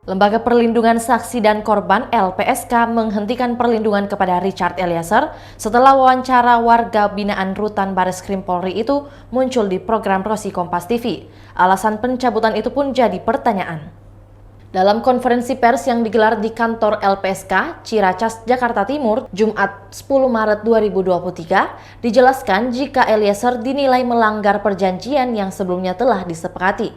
Lembaga Perlindungan Saksi dan Korban (LPSK) menghentikan perlindungan kepada Richard Eliezer setelah wawancara warga binaan Rutan Bareskrim Polri itu muncul di program Rosi Kompas TV. Alasan pencabutan itu pun jadi pertanyaan. Dalam konferensi pers yang digelar di kantor LPSK, Ciracas, Jakarta Timur, Jumat 10 Maret 2023, dijelaskan jika Eliezer dinilai melanggar perjanjian yang sebelumnya telah disepakati.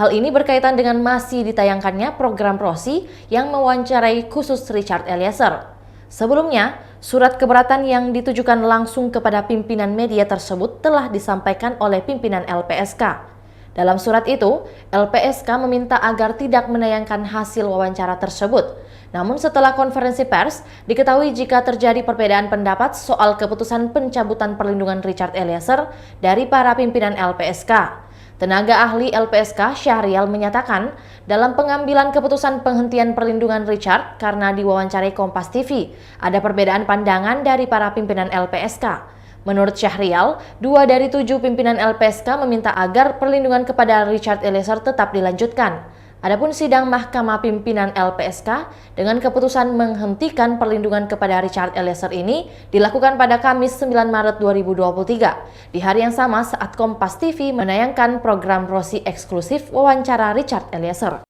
Hal ini berkaitan dengan masih ditayangkannya program Rosi yang mewawancarai khusus Richard Eliezer. Sebelumnya, surat keberatan yang ditujukan langsung kepada pimpinan media tersebut telah disampaikan oleh pimpinan LPSK. Dalam surat itu, LPSK meminta agar tidak menayangkan hasil wawancara tersebut. Namun setelah konferensi pers, diketahui jika terjadi perbedaan pendapat soal keputusan pencabutan perlindungan Richard Eliezer dari para pimpinan LPSK. Tenaga ahli LPSK Syahrial menyatakan, dalam pengambilan keputusan penghentian perlindungan Richard karena diwawancarai Kompas TV, ada perbedaan pandangan dari para pimpinan LPSK. Menurut Syahrial, 2 dari 7 pimpinan LPSK meminta agar perlindungan kepada Richard Eliezer tetap dilanjutkan. Adapun sidang Mahkamah Pimpinan LPSK dengan keputusan menghentikan perlindungan kepada Richard Eliezer ini dilakukan pada Kamis 9 Maret 2023, di hari yang sama saat Kompas TV menayangkan program Rosi eksklusif wawancara Richard Eliezer.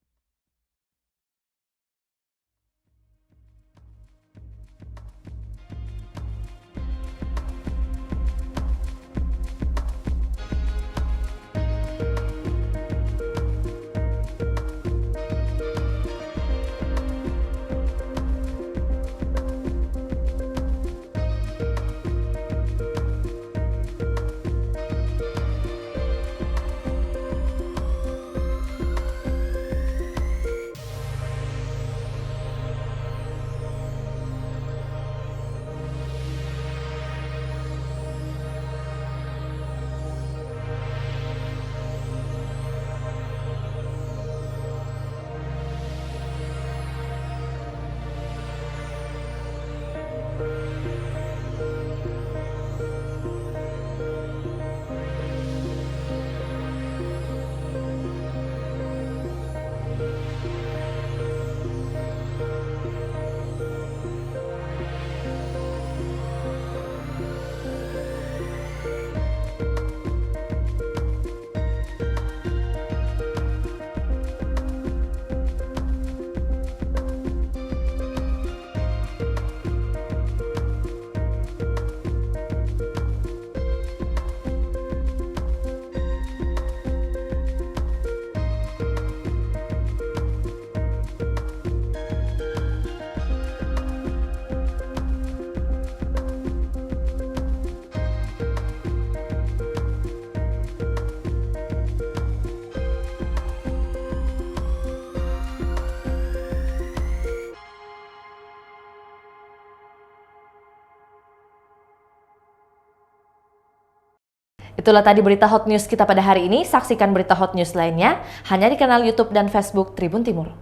Itulah tadi berita hot news kita pada hari ini. Saksikan berita hot news lainnya hanya di kanal YouTube dan Facebook Tribun Timur.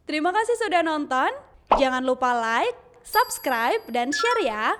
Terima kasih sudah nonton. Jangan lupa like, subscribe, dan share ya.